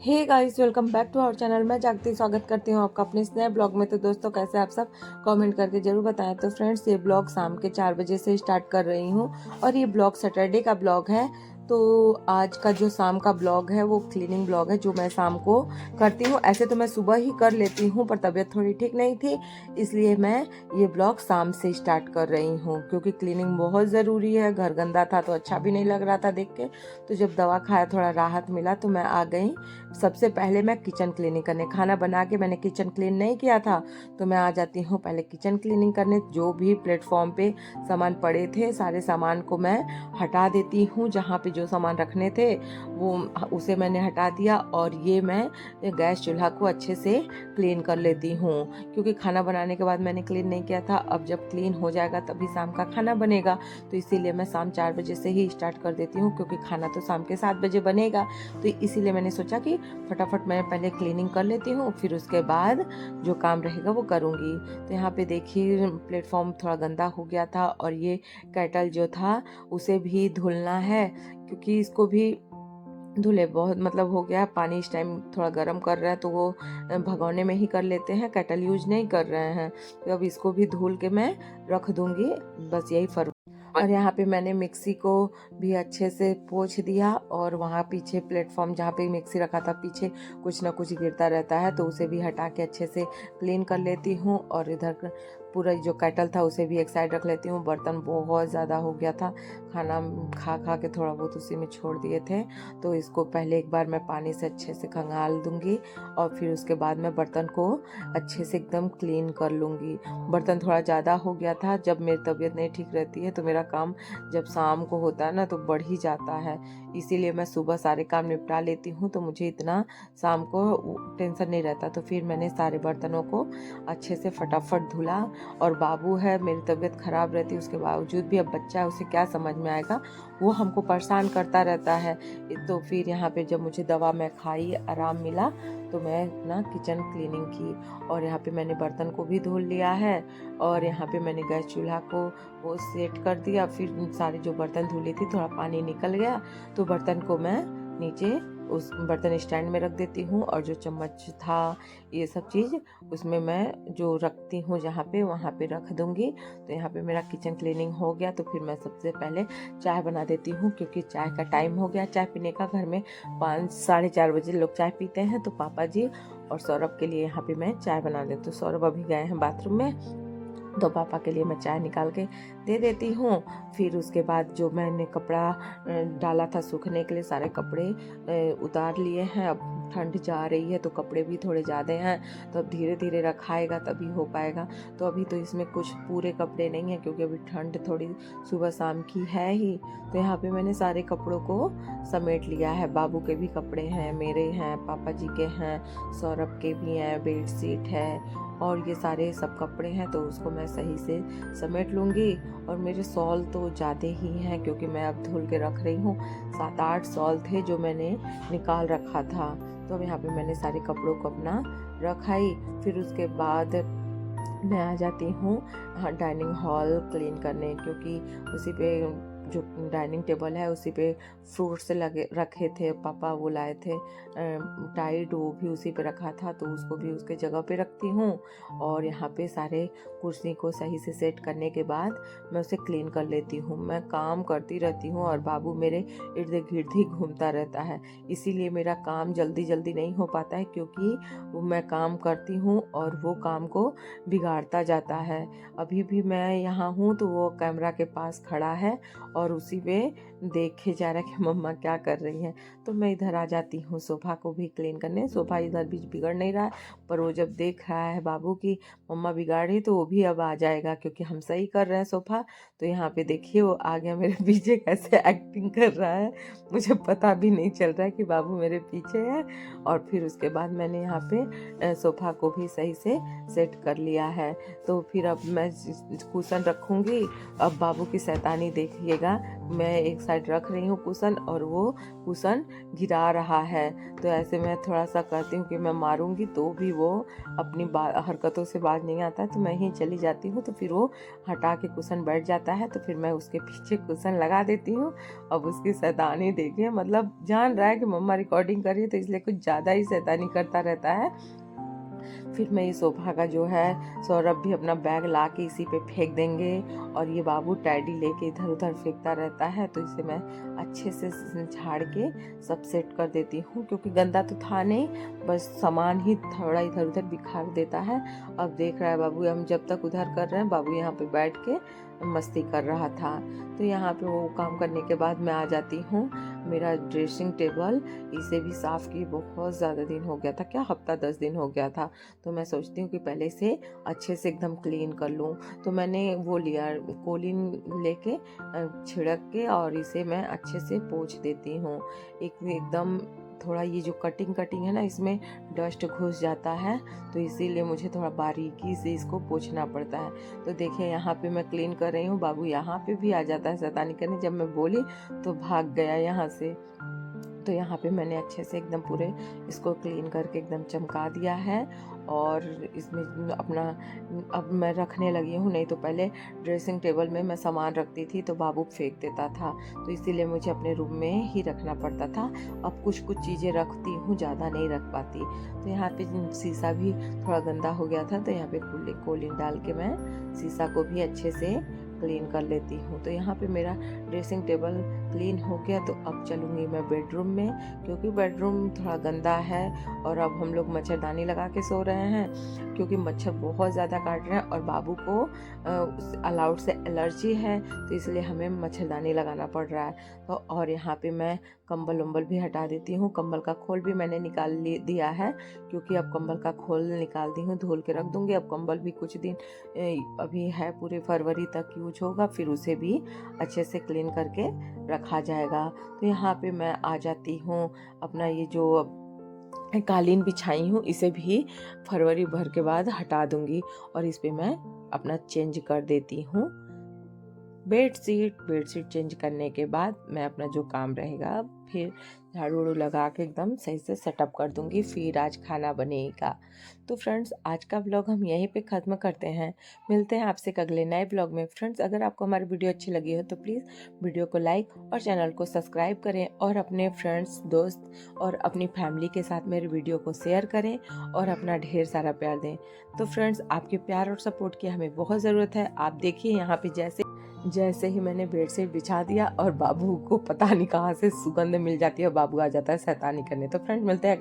Hey guys, welcome back to our channel. मैं जागती स्वागत करती हूँ आपका अपने इस नए ब्लॉग में। तो दोस्तों, कैसे आप सब कमेंट करके जरूर बताएं। तो फ्रेंड्स, ये ब्लॉग शाम के 4 बजे से स्टार्ट कर रही हूँ और ये ब्लॉग सैटरडे का ब्लॉग है। तो आज का जो शाम का ब्लॉग है वो क्लीनिंग ब्लॉग है, जो मैं शाम को करती हूँ। ऐसे तो मैं सुबह ही कर लेती हूँ, पर तबीयत थोड़ी ठीक नहीं थी, इसलिए मैं ये ब्लॉग शाम से स्टार्ट कर रही हूँ, क्योंकि क्लीनिंग बहुत ज़रूरी है। घर गंदा था तो अच्छा भी नहीं लग रहा था देख के। तो जब दवा खाया थोड़ा राहत मिला तो मैं आ गई। सबसे पहले मैं किचन क्लीनिंग करने, खाना बना के मैंने किचन क्लीन नहीं किया था, तो मैं आ जाती हूँ पहले किचन क्लीनिंग करने। जो भी प्लेटफॉर्म पे सामान पड़े थे, सारे सामान को मैं हटा देती हूँ। जहाँ पे जो सामान रखने थे वो उसे मैंने हटा दिया, और ये मैं गैस चूल्हा को अच्छे से क्लीन कर लेती हूँ, क्योंकि खाना बनाने के बाद मैंने क्लीन नहीं किया था। अब जब क्लीन हो जाएगा तभी शाम का खाना बनेगा, तो इसीलिए मैं शाम 4 बजे से ही स्टार्ट कर देती हूँ, क्योंकि खाना तो शाम के 7 बजे बनेगा। तो इसीलिए मैंने सोचा कि फटाफट मैं पहले क्लीनिंग कर लेती हूँ, फिर उसके बाद जो काम रहेगा वो करूँगी। तो यहाँ पे देखिए, प्लेटफॉर्म थोड़ा गंदा हो गया था, और ये केटल जो था उसे भी धुलना है, क्योंकि इसको भी धुले बहुत हो गया। पानी इस टाइम थोड़ा गर्म कर रहा है, तो वो भगोने में ही कर लेते हैं, केटल यूज नहीं कर रहे हैं। तो अब इसको भी धुल के मैं रख दूंगी, बस यही फर्क। और यहाँ पे मैंने मिक्सी को भी अच्छे से पोंछ दिया, और वहाँ पीछे प्लेटफॉर्म जहाँ पे मिक्सी रखा था, पीछे कुछ ना कुछ गिरता रहता है, तो उसे भी हटा के अच्छे से क्लीन कर लेती हूँ। और इधर पूरा जो केटल था उसे भी एक साइड रख लेती हूँ। बर्तन बहुत ज़्यादा हो गया था, खाना खा खा के थोड़ा बहुत उसी में छोड़ दिए थे, तो इसको पहले एक बार मैं पानी से अच्छे से खंगाल दूंगी, और फिर उसके बाद मैं बर्तन को अच्छे से एकदम क्लीन कर लूँगी। बर्तन थोड़ा ज़्यादा हो गया था। जब मेरी तबीयत नहीं ठीक रहती है तो मेरा काम जब शाम को होता है ना तो बढ़ ही जाता है, इसीलिए मैं सुबह सारे काम निपटा लेती हूँ, तो मुझे इतना शाम को टेंशन नहीं रहता। तो फिर मैंने सारे बर्तनों को अच्छे से फटाफट धुला। और बाबू है, मेरी तबीयत खराब रहती है उसके बावजूद भी, अब बच्चा है उसे क्या समझ में आएगा, वो हमको परेशान करता रहता है। तो फिर यहाँ पे जब मुझे दवा मैं खाई, आराम मिला, तो मैं ना किचन क्लीनिंग की। और यहाँ पे मैंने बर्तन को भी धुल लिया है, और यहाँ पे मैंने गैस चूल्हा को वो सेट कर दिया। फिर सारे जो बर्तन धुली थी, थोड़ा पानी निकल गया, तो बर्तन को मैं नीचे उस बर्तन स्टैंड में रख देती हूँ। और जो चम्मच था, ये सब चीज़ उसमें मैं जो रखती हूँ जहाँ पे, वहाँ पे रख दूँगी। तो यहाँ पे मेरा किचन क्लीनिंग हो गया। तो फिर मैं सबसे पहले चाय बना देती हूँ, क्योंकि चाय का टाइम हो गया चाय पीने का। घर में 5 साढ़े 4 बजे लोग चाय पीते हैं, तो पापा जी और सौरभ के लिए यहाँ पे मैं चाय बना देती हूँ। तो सौरभ अभी गए हैं बाथरूम में, तो पापा के लिए मैं चाय निकाल के दे देती हूँ। फिर उसके बाद जो मैंने कपड़ा डाला था सूखने के लिए, सारे कपड़े उतार लिए हैं। अब ठंड जा रही है तो कपड़े भी थोड़े ज़्यादा हैं, तो अब धीरे धीरे रखाएगा तभी हो पाएगा। तो अभी तो इसमें कुछ पूरे कपड़े नहीं हैं, क्योंकि अभी ठंड थोड़ी सुबह शाम की है ही। तो यहाँ पे मैंने सारे कपड़ों को समेट लिया है। बाबू के भी कपड़े हैं, मेरे हैं, पापा जी के हैं, सौरभ के भी हैं, बेड शीट है, और ये सारे सब कपड़े हैं, तो उसको मैं सही से समेट लूँगी। और मेरे शॉल तो ज़्यादा ही हैं, क्योंकि मैं अब धुल के रख रही हूँ। 7-8 शॉल थे जो मैंने निकाल रखा था। तो अब यहाँ पे मैंने सारे कपड़ों को अपना रखाई। फिर उसके बाद मैं आ जाती हूँ डाइनिंग हॉल क्लीन करने, क्योंकि उसी पे जो डाइनिंग टेबल है उसी पे फ्रूट्स लगे रखे थे, पापा वो लाए थे टाइड, वो भी उसी पे रखा था, तो उसको भी उसके जगह पे रखती हूँ। और यहाँ पे सारे कुर्सी को सही से सेट करने के बाद मैं उसे क्लीन कर लेती हूँ। मैं काम करती रहती हूँ, और बाबू मेरे इर्द गिर्द ही घूमता रहता है, इसीलिए मेरा काम जल्दी जल्दी नहीं हो पाता है, क्योंकि वो मैं काम करती हूँ और वो काम को बिगाड़ता जाता है। अभी भी मैं यहाँ हूँ तो वो कैमरा के पास खड़ा है, और उसी पे देखे जा रहा है कि मम्मा क्या कर रही हैं। तो मैं इधर आ जाती हूँ सोफ़ा को भी क्लीन करने। सोफ़ा इधर भी बिगड़ नहीं रहा है, पर वो जब देख रहा है बाबू की मम्मा बिगाड़ी, तो वो भी अब आ जाएगा, क्योंकि हम सही कर रहे हैं सोफ़ा। तो यहाँ पे देखिए वो आ गया मेरे पीछे, कैसे एक्टिंग कर रहा है, मुझे पता भी नहीं चल रहा है कि बाबू मेरे पीछे है। और फिर उसके बाद मैंने यहाँ पे सोफ़ा को भी सही से सेट कर लिया है। तो फिर अब मैं कुशन रखूँगी। अब बाबू की शैतानी देखिएगा, देखिएगा मैं एक साइड रख रही हूँ कुशन और वो कुशन गिरा रहा है। तो ऐसे मैं थोड़ा सा करती हूँ कि मैं मारूंगी तो भी वो अपनी हरकतों से बाज नहीं आता है, तो मैं ही चली जाती हूँ। तो फिर वो हटा के कुशन बैठ जाता है, तो फिर मैं उसके पीछे कुशन लगा देती हूँ। अब उसकी शैतानी देखिए, मतलब जान रहा है कि मम्मा रिकॉर्डिंग कर रही है, तो इसलिए कुछ ज़्यादा ही शैतानी करता रहता है। फिर मैं ये सोफा का जो है सौरभ भी अपना बैग ला के इसी पे फेंक देंगे, और ये बाबू टैडी लेके इधर उधर फेंकता रहता है। तो इसे मैं अच्छे से झाड़ के सब सेट कर देती हूँ, क्योंकि गंदा तो था नहीं, बस सामान ही थोड़ा इधर उधर बिखार देता है। अब देख रहा है बाबू, हम जब तक उधर कर रहे हैं बाबू यहाँ पे बैठ के मस्ती कर रहा था। तो यहाँ पे वो काम करने के बाद मैं आ जाती हूँ। मेरा ड्रेसिंग टेबल, इसे भी साफ़ किए बहुत ज़्यादा दिन हो गया था, क्या हफ्ता 10 दिन हो गया था। तो मैं सोचती हूँ कि पहले इसे अच्छे से एकदम क्लीन कर लूँ। तो मैंने वो लिया कोलिन लेके छिड़क के, और इसे मैं अच्छे से पोंछ देती हूँ। एकदम थोड़ा ये जो कटिंग है ना, इसमें डस्ट घुस जाता है, तो इसीलिए मुझे थोड़ा बारीकी से इसको पोंछना पड़ता है। तो देखिए यहाँ पे मैं क्लीन कर रही हूँ, बाबू यहाँ पे भी आ जाता है शैतानी करने। जब मैं बोली तो भाग गया यहाँ से। तो यहाँ पे मैंने अच्छे से एकदम पूरे इसको क्लीन करके एकदम चमका दिया है, और इसमें अपना अब मैं रखने लगी हूँ। नहीं तो पहले ड्रेसिंग टेबल में मैं सामान रखती थी तो बाबू फेंक देता था, तो इसीलिए मुझे अपने रूम में ही रखना पड़ता था। अब कुछ चीज़ें रखती हूँ, ज़्यादा नहीं रख पाती। तो यहाँ पे शीशा भी थोड़ा गंदा हो गया था, तो यहाँ पे कोलिन डाल के मैं शीशा को भी अच्छे से क्लीन कर लेती हूँ। तो यहाँ पे मेरा ड्रेसिंग टेबल क्लीन हो गया। तो अब चलूँगी मैं बेडरूम में, क्योंकि बेडरूम थोड़ा गंदा है, और अब हम लोग मच्छरदानी लगा के सो रहे हैं, क्योंकि मच्छर बहुत ज़्यादा काट रहे हैं और बाबू को अलाउड से एलर्जी है, तो इसलिए हमें मच्छरदानी लगाना पड़ रहा है। तो और यहाँ पे मैं कंबल वम्बल भी हटा देती हूँ। कंबल का खोल भी मैंने निकाल दिया है, क्योंकि अब कंबल का खोल निकाल दी हूँ, धुल के रख दूँगी। अब कंबल भी कुछ दिन अभी है, पूरे फरवरी तक यूज होगा, फिर उसे भी अच्छे से क्लीन करके रखा जाएगा। तो यहाँ पे मैं आ जाती हूँ। अपना ये जो कालीन बिछाई हूँ इसे भी फरवरी भर के बाद हटा दूंगी, और इस पे मैं अपना चेंज कर देती हूँ बेडशीट चेंज करने के बाद मैं अपना जो काम रहेगा फिर झाड़ू वाड़ू लगा के एकदम सही से सेटअप कर दूंगी। फिर आज खाना बनेगा। तो फ्रेंड्स, आज का ब्लॉग हम यहीं पे ख़त्म करते हैं। मिलते हैं आपसे एक अगले नए ब्लॉग में। फ्रेंड्स, अगर आपको हमारी वीडियो अच्छी लगी हो तो प्लीज़ वीडियो को लाइक और चैनल को सब्सक्राइब करें, और अपने फ्रेंड्स, दोस्त और अपनी फैमिली के साथ मेरे वीडियो को शेयर करें, और अपना ढेर सारा प्यार दें। तो फ्रेंड्स, आपके प्यार और सपोर्ट की हमें बहुत ज़रूरत है। आप देखिए यहाँ पे जैसे ही मैंने बेडशीट बिछा दिया और बाबू को पता नहीं कहाँ से सुगंध मिल जाती है, बाबू आ जाता है शैतानी करने। तो फ्रेंड्स, मिलते हैं